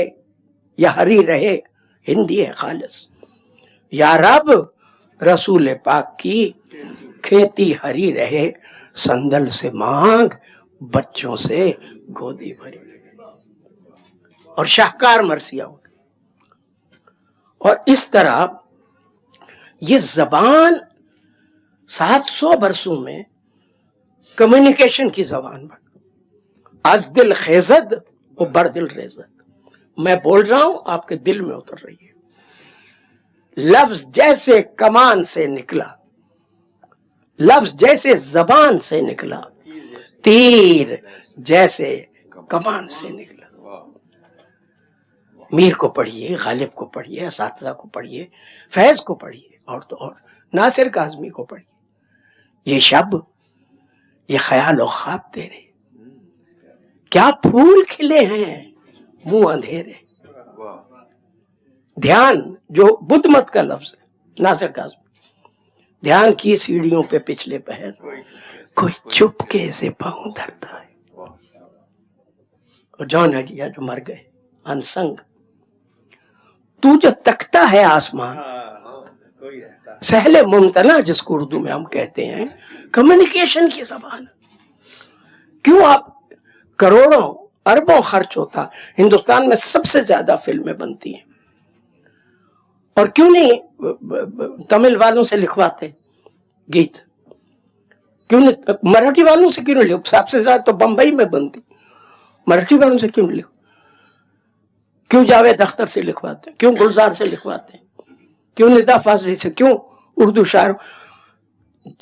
یا ہری رہے ہندی خالص، یا رب رسول پاک کی کھیتی ہری رہے، سندل سے مانگ بچوں سے گودی بھری رہے۔ اور شاہکار مرثیہ ہو گئی۔ اور اس طرح یہ زبان 700 برسوں میں کمیونیکیشن کی زبان بن، از دل خیزد و بر دل ریزد۔ میں بول رہا ہوں، آپ کے دل میں اتر رہی ہے۔ لفظ جیسے کمان سے نکلا، لفظ جیسے زبان سے نکلا، تیر جیسے کمان سے نکلا۔ میر کو پڑھیے، غالب کو پڑھیے، اساتذہ کو پڑھیے، فیض کو پڑھیے، اور تو اور ناصر کاظمی کو پڑھیے۔ یہ شب، یہ خیال و خواب تیرے، کیا پھول کھلے ہیں منہ اندھیرے۔ دھیان جو بدھ مت کا لفظ ہے، ناصر کاظمی، دھیان کی سیڑھیوں پہ پچھلے پہر کوئی چپکے سے پاؤں دھرتا ہے۔ اور جان ایلیا جو مر گئے انسنگ، تو جو تکتا ہے آسمان، سہل ممتنع جس کو اردو میں ہم کہتے ہیں، کمیونیکیشن کی زبان۔ کیوں آپ کروڑوں اربوں خرچ ہوتا، ہندوستان میں سب سے زیادہ فلمیں بنتی ہیں، اور کیوں نہیں تمل والوں سے لکھواتے گیت؟ کیوں نہیں مراٹھی والوں سے کیوں نہیں لکھ؟ سب سے زیادہ تو بمبئی میں بنتی، مراٹھی والوں سے کیوں نہیں لکھ؟ کیوں جاوید اختر سے لکھواتے ہیں؟ کیوں گلزار سے لکھواتے ہیں؟ کیوں ندا فاضلی سے؟ کیوں اردو شاعر؟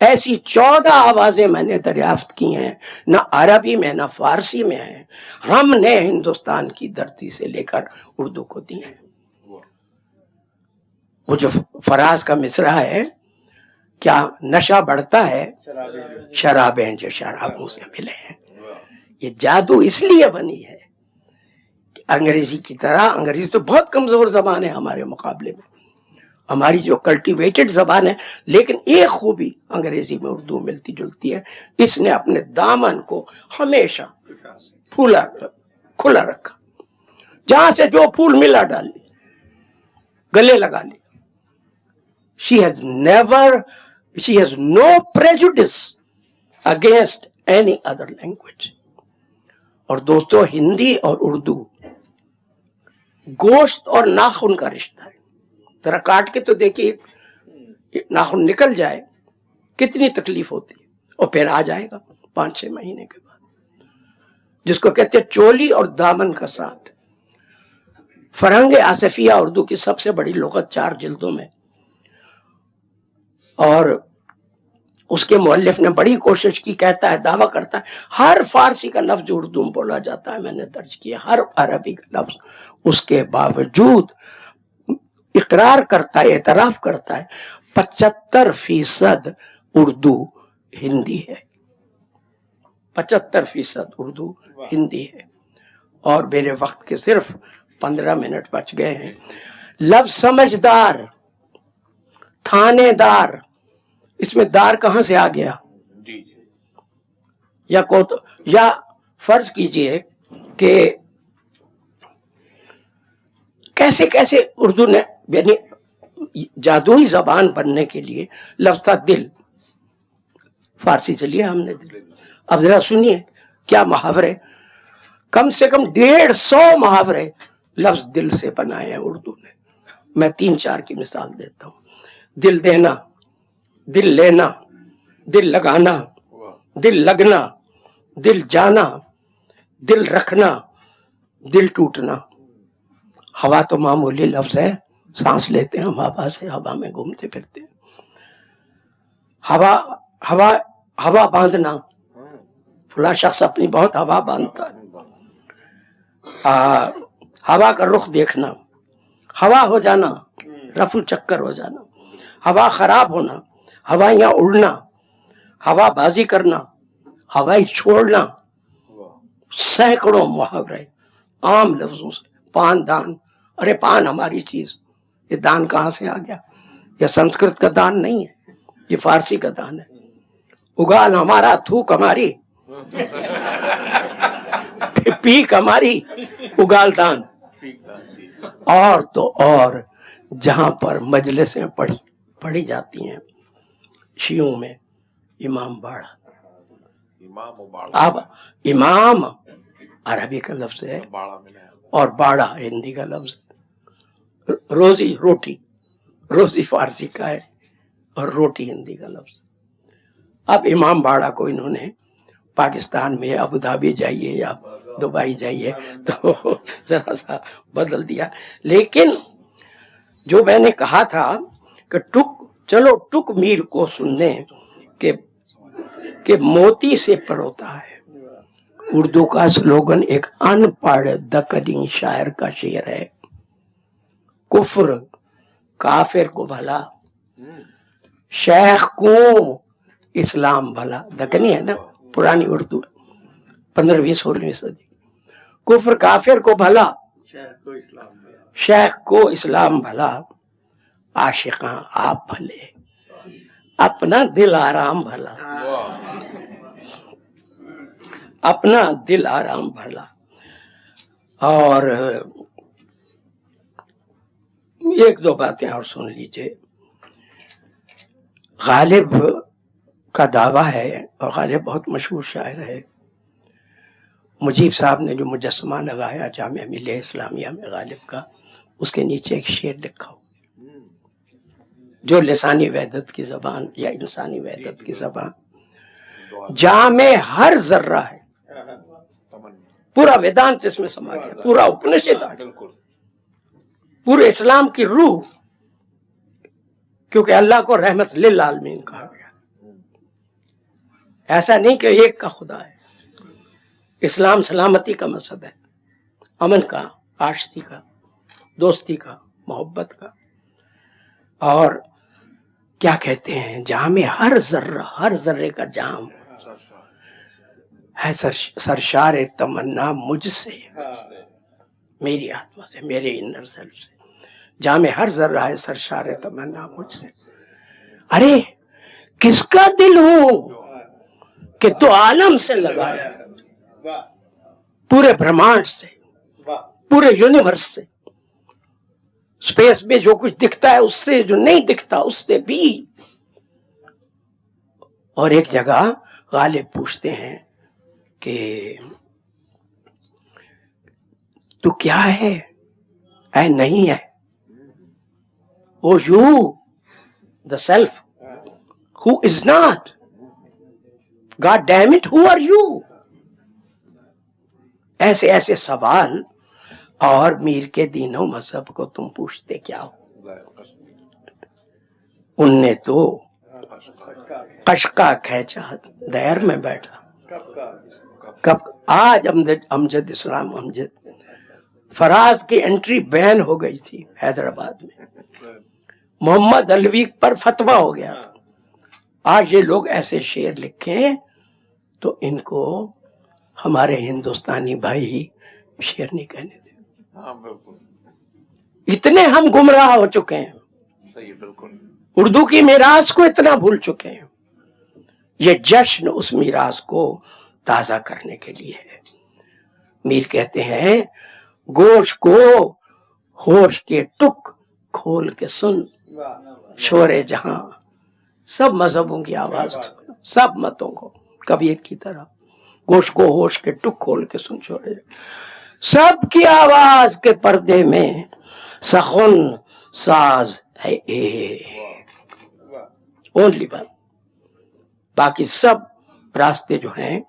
ایسی 14 آوازیں میں نے دریافت کی ہیں، نہ عربی میں نہ فارسی میں ہیں، ہم نے ہندوستان کی دھرتی سے لے کر اردو کو دی ہیں۔ وہ جو فراز کا مصرع ہے، کیا نشہ بڑھتا ہے، شرابیں جو شرابوں سے ملے ہیں۔ یہ جادو اس لیے بنی ہے کہ انگریزی کی طرح، انگریزی تو بہت کمزور زبان ہے ہمارے مقابلے میں، ہماری جو کلٹیویٹڈ زبان ہے، لیکن ایک خوبی انگریزی میں اردو ملتی جلتی ہے، اس نے اپنے دامن کو ہمیشہ کھلا رکھا، جہاں سے جو پھول ملا ڈال لی، گلے لگا لی۔ She has no prejudice against any other language۔ اور دوستو، ہندی اور اردو گوشت اور ناخن کا رشتہ ہے۔ ذرا کاٹ کے تو دیکھیے، ناخن نکل جائے کتنی تکلیف ہوتی ہے، اور پھر آ جائے گا 5-6 مہینے کے بعد، جس کو کہتے ہیں چولی اور دامن کا ساتھ۔ فرہنگ آصفیہ اردو کی سب سے بڑی لغت، 4 جلدوں میں، اور اس کے مؤلف نے بڑی کوشش کی، کہتا ہے، دعویٰ کرتا ہے ہر فارسی کا لفظ اردو میں بولا جاتا ہے، میں نے درج کیا، ہر عربی کا لفظ، اس کے باوجود اقرار کرتا ہے، اعتراف کرتا ہے 75% اردو ہندی ہے، 75% اردو ہندی ہے۔ اور میرے وقت کے صرف 15 منٹ بچ گئے ہیں۔ لفظ سمجھدار، تھانے دار، اس میں دار کہاں سے آ گیا؟ یا فرض کیجئے کہ کیسے کیسے اردو نے، یعنی جادوئی زبان بننے کے لیے لفظ تھا دل، فارسی سے لیا ہم نے دل۔ اب ذرا سنیے کیا محاورے، کم سے کم 150 محاورے لفظ دل سے بنائے ہیں اردو نے۔ میں 3-4 کی مثال دیتا ہوں۔ دل دینا، دل لینا، دل لگانا، دل لگنا، دل جانا، دل رکھنا، دل ٹوٹنا۔ ہوا تو معمولی لفظ ہے، سانس لیتے ہیں ہم ہوا سے، ہوا میں گھومتے پھرتے ہیں۔ ہوا باندھنا، فلاں شخص اپنی بہت ہوا باندھتا ہے۔ ہوا کا رخ دیکھنا، ہوا ہو جانا، رفو چکر ہو جانا، ہوا خراب ہونا، ہوائیاں اڑنا، ہوا بازی کرنا، ہوائی چھوڑنا، سینکڑوں محاورے عام لفظوں سے۔ پان دان، ارے پان ہماری چیز، یہ دان کہاں سے آ گیا؟ یہ سنسکرت کا دان نہیں ہے، یہ فارسی کا دان ہے۔ اگال ہمارا، تھوک ہماری، پیک ہماری، اگال دان۔ اور تو اور جہاں پر مجلسیں پڑھی جاتی ہیں شیعوں میں، امام باڑہ۔ اب امام عربی کا لفظ ہے اور باڑہ ہندی کا لفظ ہے۔ روزی روٹی، روزی فارسی کا ہے اور روٹی ہندی کا لفظ۔ اب امام باڑہ کو انہوں نے پاکستان میں ابو دھابی جائیے یا دبئی جائیے تو ذرا سا بدل دیا۔ لیکن جو میں نے کہا تھا کہ چلو ٹک میر کو سن لیں کہ موتی سے پروتا ہے، اردو کا سلوگن ایک ان پڑھ دکنی شاعر کا شعر ہے، کفر کافر کو بھلا، شیخ کو اسلام بھلا۔ دکنی ہے نا، پرانی اردو، 15ویں 16ویں صدی۔ کفر کافر کو بھلا، شیخ کو اسلام بھلا، عاشقاں آپ بھلے، اپنا دل آرام بھلا، اپنا دل آرام بھلا۔ اور ایک دو باتیں اور سن لیجئے۔ غالب کا دعویٰ ہے، اور غالب بہت مشہور شاعر ہے، مجیب صاحب نے جو مجسمہ لگایا جامعہ ملیہ اسلامیہ میں غالب کا، اس کے نیچے ایک شعر لکھا ہو جو لسانی وحدت کی زبان یا انسانی وحدت کی زبان، جامع ہر ذرہ ہے، پورا ویدانت اس میں سما گیا، پورا اپنشد آ گیا، پورے اسلام کی روح، کیونکہ اللہ کو رحمت للعالمین کہا گیا۔ ایسا نہیں کہ ایک کا خدا ہے. اسلام سلامتی کا مذہب ہے، امن کا، آشتی کا، دوستی کا، محبت کا. اور کیا کہتے ہیں، جام ہر ذرے کا جام ہے سرشار تمنا مجھ سے، میری آتما سے، میرے انر سیلف سے. جام ہر ذرہ ہے سرشار تمنا مجھ سے. ارے کس کا دل ہوں کہ تو عالم سے لگایا، پورے برہمانڈ سے، پورے یونیورس سے، اسپیس میں جو کچھ دکھتا ہے اس سے، جو نہیں دکھتا اس سے بھی. اور ایک جگہ غالب پوچھتے ہیں کہ تو کیا ہے؟ اے نہیں ہے. Oh you the self who is not. God damn it, who are you? ایسے ایسے سوال. اور میر کے دین و مذہب کو تم پوچھتے کیا ہو؟ ان نے تو قشقہ کھینچا، دیر میں بیٹھا. کب آج امجد اسلام امجد فراز کی انٹری بین ہو گئی تھی حیدرآباد میں، محمد علوی پر فتویٰ ہو گیا تھا. آج یہ لوگ ایسے شعر لکھیں تو ان کو ہمارے ہندوستانی بھائی شعر نہیں کہنے دیں. اتنے ہم گمراہ ہو چکے ہیں، اردو کی میراث کو اتنا بھول چکے ہیں. یہ جشن اس میراث کو تازہ کرنے کے لیے ہے. میر کہتے ہیں گوش کو ہوش کے ٹک کھول کے سن، شور جہاں سب مذہبوں کی آواز، سب متوں کو کبیر کی طرح. گوش کو ہوش کے ٹک کھول کے سن، شور سب کی آواز کے پردے میں سخن ساز ہے اونلی ون. باقی سب راستے جو ہیں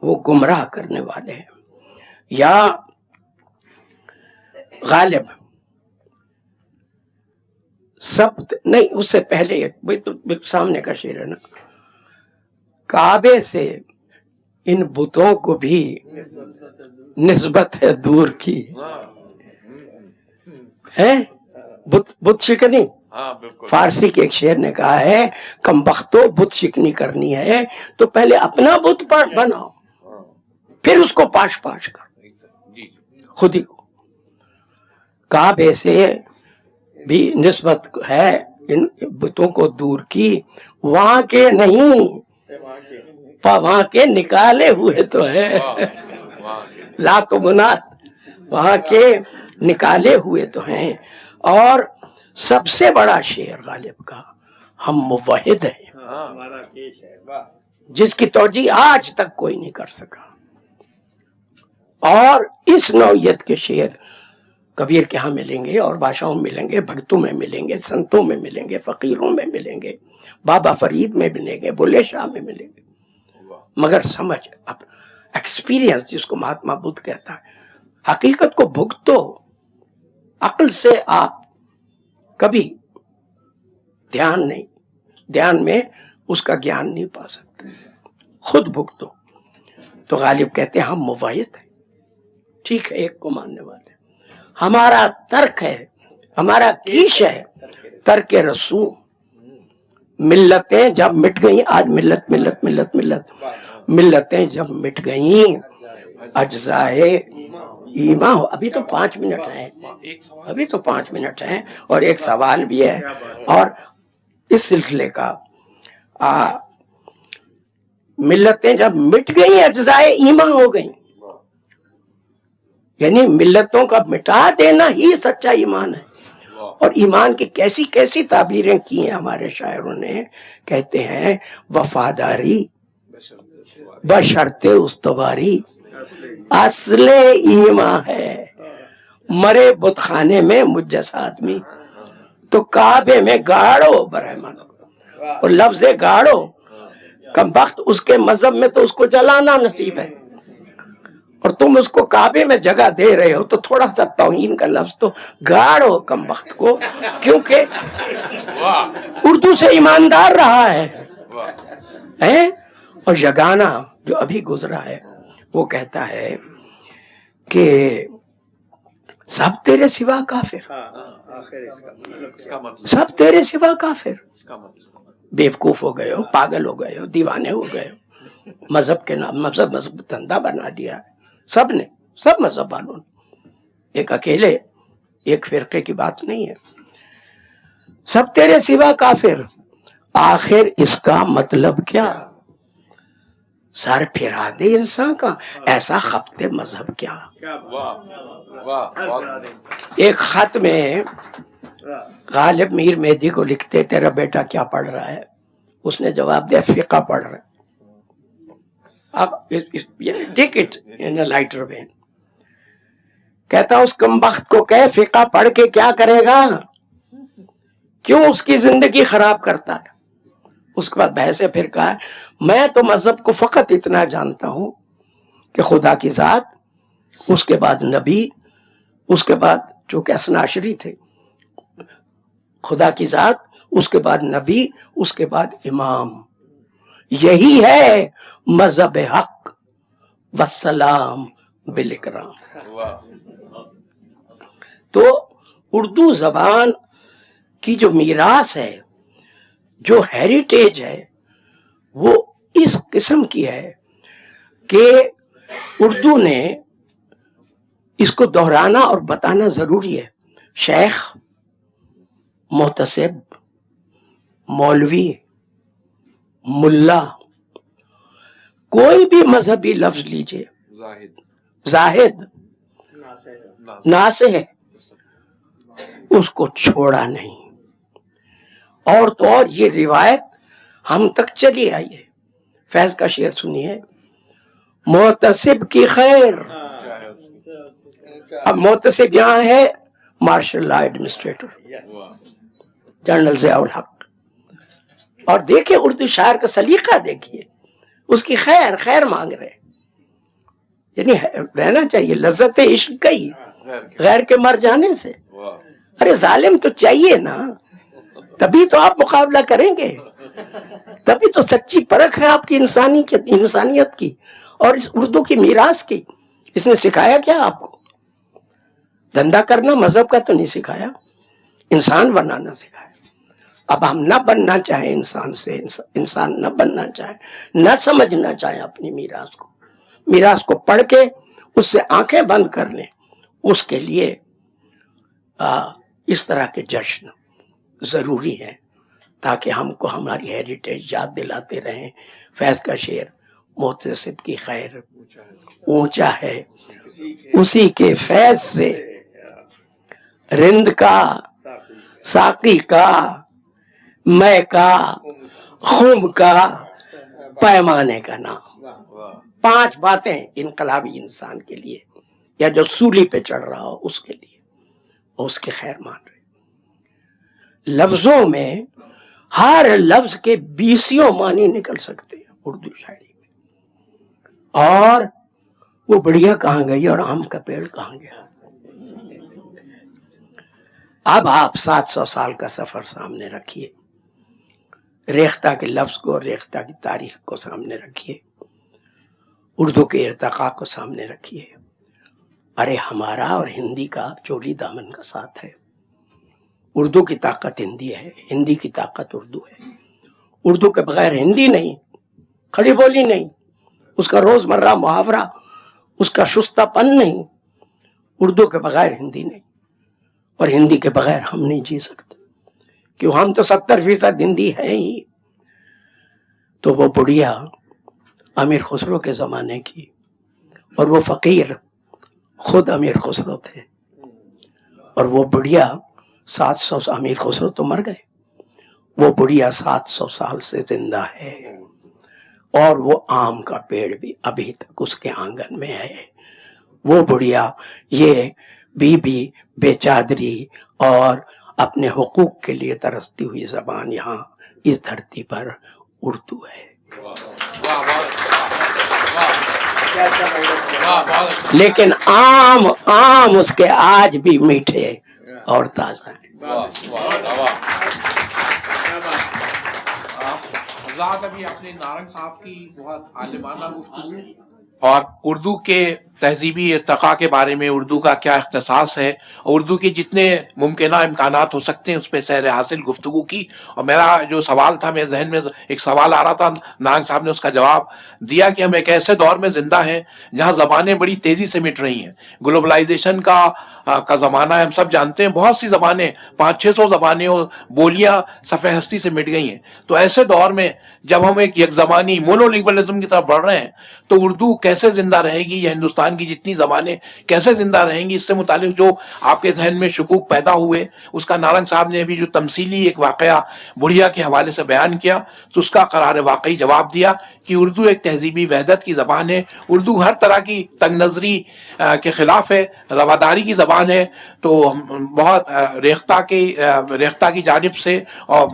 وہ گمراہ کرنے والے ہیں. یا غالب سب نہیں، اس سے پہلے سامنے کا شعر ہے نا، کعبے سے ان بتوں کو بھی نسبت ہے دور کی ہے. بت شکنی، فارسی کے ایک شعر نے کہا ہے کم بختو بت شکنی کرنی ہے تو پہلے اپنا بت بناؤ، پھر اس کو پاش کرو خود ہی کو. کعبے سے بھی نسبت ہے ان بتوں کو دور کی، وہاں کے نہیں وہاں کے نکالے ہوئے تو ہے، لات و منات وہاں کے نکالے ہوئے تو ہیں. اور سب سے بڑا شعر غالب کا، ہم موحد ہیں، جس کی توجیہ آج تک کوئی نہیں کر سکا. اور اس نوعیت کے شعر کبیر کے ہاں ملیں گے، اور بادشاہوں میں ملیں گے، بھگتوں میں ملیں گے، سنتوں میں ملیں گے، فقیروں میں ملیں گے، بابا فرید میں ملیں گے، بلے شاہ میں ملیں گے. مگر سمجھ ایکسپیرینس جس کو مہاتما بدھ کہتا ہے، حقیقت کو بھگتو. عقل سے آپ کبھی دھیان میں اس کا گیان نہیں پا سکتے، خود بھگتو. تو غالب کہتے ہیں ہم موحد ہیں، ٹھیک ہے، ایک کو ماننے والے. ہمارا ترک ہے، ہمارا کیش ہے ترک رسوم. ملتیں جب مٹ گئیں، آج ملت ملت ملت ملت، ملتیں جب مٹ گئیں اجزائے ایمان ہو. ابھی تو 5 منٹ ہیں، ابھی تو 5 منٹ ہیں، اور ایک سوال بھی ہے. اور اس سلسلے کا ملتیں جب مٹ گئیں اجزائے ایمان ہو گئیں، یعنی ملتوں کا مٹا دینا ہی سچا ایمان ہے. اور ایمان کی کیسی کیسی تعبیریں کی ہیں ہمارے شاعروں نے. کہتے ہیں وفاداری بشرط استواری اصل ایمان ہے، مرے بت خانے میں مجس آدمی تو کعبے میں گاڑو برہمن. اور لفظ گاڑو کم وقت اس کے مذہب میں تو اس کو جلانا نصیب ہے، اور تم اس کو کعبے میں جگہ دے رہے ہو تو تھوڑا سا توہین کا لفظ تو گاڑو کم وقت کو، کیونکہ اردو سے ایماندار رہا ہے. اور یگانہ جو ابھی گزرا ہے وہ کہتا ہے کہ سب تیرے سوا کافر، سب تیرے سوا کافر، بیوقوف ہو گئے ہو، پاگل ہو گئے ہو، دیوانے ہو گئے ہو، مذہب کے نام مذہب دھندا بنا دیا ہے سب نے، سب مذہب والوں نے، ایک اکیلے ایک فرقے کی بات نہیں ہے، سب تیرے سوا کافر، آخر اس کا مطلب کیا؟ سر پھرا دے انسان کا، ایسا خبتے مذہب کیا؟ ایک خط میں غالب میر مہدی کو لکھتے تیرا بیٹا کیا پڑھ رہا ہے؟ اس نے جواب دیا فقہ پڑھ رہا ہے. اب take it in lighter when. کہتا اس کمبخت کو کہ فقہ پڑھ کے کیا کرے گا؟ کیوں اس کی زندگی خراب کرتا ہے؟ اس کے بعد بحث پھر کہا میں تو مذہب کو فقط اتنا جانتا ہوں کہ خدا کی ذات، اس کے بعد نبی، اس کے بعد چونکہ اثناشری تھے، خدا کی ذات، اس کے بعد نبی، اس کے بعد امام، یہی ہے مذہب حق والسلام بالاکرام. تو اردو زبان کی جو میراث ہے، جو ہیریٹیج ہے، وہ اس قسم کی ہے کہ اردو نے اس کو دہرانا اور بتانا ضروری ہے. شیخ، محتسب، مولوی، ملا، کوئی بھی مذہبی لفظ لیجئے، زاہد، ناصح، اس کو چھوڑا نہیں. اور تو اور یہ روایت ہم تک چلی آئی ہے. فیض کا شعر سنیے، محتسب کی خیر. اب محتسب یہاں ہے martial law administrator general Zia ul Haq. اور دیکھیں اردو شاعر کا سلیقہ، دیکھیے اس کی خیر مانگ رہے، یعنی رہنا چاہیے لذت عشق گئی غیر کے مر جانے سے. ارے ظالم تو چاہیے نا، تبھی تو آپ مقابلہ کریں گے، تبھی تو سچی پرکھ ہے آپ کی انسانیت کی اور اس اردو کی میراث کی. اس نے سکھایا کیا آپ کو؟ دھندا کرنا مذہب کا تو نہیں سکھایا، انسان بنانا سکھایا. اب ہم نہ بننا چاہیں انسان سے، انسان نہ بننا چاہیں، نہ سمجھنا چاہیں اپنی میراث کو پڑھ کے اس سے آنکھیں بند کر لیں، اس کے لیے اس طرح کے جشن ضروری ہے تاکہ ہم کو ہماری ہیریٹیج یاد دلاتے رہیں. فیض کا شعر، محتسب کی خیر اونچا ہے اسی کے فیض سے، رند کا، ساقی کا، میں کا، خم کا، پیمانے کا نام. 5 باتیں انقلابی انسان کے لیے، یا جو سولی پہ چڑھ رہا ہو اس کے لیے، اس کی خیر مان رہے. لفظوں میں ہر لفظ کے 20 معنی نکل سکتے ہیں اردو شاعری میں. اور وہ بڑھیا کہاں گئی اور آم کا پیڑ کہاں گیا. اب آپ 700 سال کا سفر سامنے رکھیے، ریختہ کے لفظ کو، ریختہ کی تاریخ کو سامنے رکھیے، اردو کے ارتقاء کو سامنے رکھیے. ارے ہمارا اور ہندی کا چولی دامن کا ساتھ ہے. اردو کی طاقت ہندی ہے، ہندی کی طاقت اردو ہے. اردو کے بغیر ہندی نہیں، کھڑی بولی نہیں، اس کا روزمرہ محاورہ، اس کا شستہ پن نہیں. اردو کے بغیر ہندی نہیں، اور ہندی کے بغیر ہم نہیں جی سکتے، کیوں ہم تو 70% ہندی ہیں ہی. تو وہ بڑھیا امیر خسرو کے زمانے کی، اور وہ فقیر خود امیر خسرو تھے، اور وہ بڑھیا 700 امیر خسرو تو مر گئے، وہ بڑھیا 700 سال سے زندہ ہے، اور وہ آم کا پیڑ بھی ابھی تک اس کے آنگن میں ہے. وہ بڑھیا یہ بی بے چادری اور اپنے حقوق کے لیے ترستی ہوئی زبان یہاں اس دھرتی پر اردو ہے. لیکن آم اس کے آج بھی میٹھے اور تازہ ہیں. حضرات ابھی اپنے نارنگ صاحب کی بہت عالمانہ گفتگو اور اردو کے تہذیبی ارتقاء کے بارے میں اردو کا کیا اختصاص ہے، اردو کے جتنے ممکنہ امکانات ہو سکتے ہیں اس پہ سیر حاصل گفتگو کی. اور میرا جو سوال تھا، میرے ذہن میں ایک سوال آ رہا تھا، نانگ صاحب نے اس کا جواب دیا کہ ہم ایک ایسے دور میں زندہ ہیں جہاں زبانیں بڑی تیزی سے مٹ رہی ہیں. گلوبلائزیشن کا زمانہ ہے، ہم سب جانتے ہیں، بہت سی زبانیں 500-600 زبانیں اور بولیاں صفحہ ہستی سے مٹ گئی ہیں. تو ایسے دور میں جب ہم ایک یک زبانی مونو لنگوالزم کی طرف بڑھ رہے ہیں تو اردو کیسے زندہ رہے گی، یا ہندوستان کی جتنی زبانیں کیسے زندہ رہیں گی، اس سے متعلق جو آپ کے ذہن میں شکوک پیدا ہوئے، اس کا نارنگ صاحب نے ابھی جو تمثیلی ایک واقعہ بڑھیا کے حوالے سے بیان کیا تو اس کا قرار واقعی جواب دیا کہ اردو ایک تہذیبی وحدت کی زبان ہے. اردو ہر طرح کی تنگ نظری کے خلاف ہے، رواداری کی زبان ہے. تو بہت ریختہ کی جانب سے اور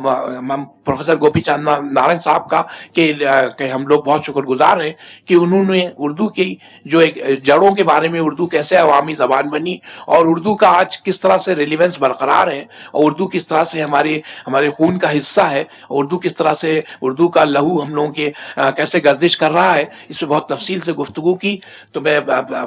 پروفیسر گوپی چاند نارنگ صاحب کا کہ ہم لوگ بہت شکر گزار ہیں کہ انہوں نے اردو کی جو ایک جڑوں کے بارے میں، اردو کیسے عوامی زبان بنی اور اردو کا آج کس طرح سے ریلیونس برقرار ہے، اور اردو کس طرح سے ہمارے خون کا حصہ ہے، اردو کس طرح سے اردو کا لہو ہم لوگوں کے کیسے گردش کر رہا ہے، اس پہ بہت تفصیل سے گفتگو کی. تو میں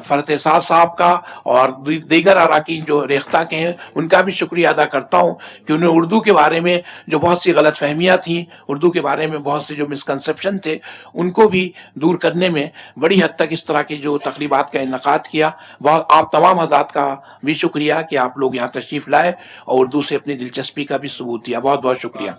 فرحت احساس صاحب کا اور دیگر اراکین جو ریختہ کے ہیں ان کا بھی شکریہ ادا کرتا ہوں کہ انہیں اردو کے بارے میں جو بہت سی غلط فہمیاں تھیں، اردو کے بارے میں بہت سے جو مسکنسیپشن تھے، ان کو بھی دور کرنے میں بڑی حد تک اس طرح کی جو تقریبات کا انعقاد کیا. بہت آپ تمام حضرات کا بھی شکریہ کہ آپ لوگ یہاں تشریف لائے اور اردو سے اپنی دلچسپی کا بھی ثبوت دیا. بہت بہت شکریہ.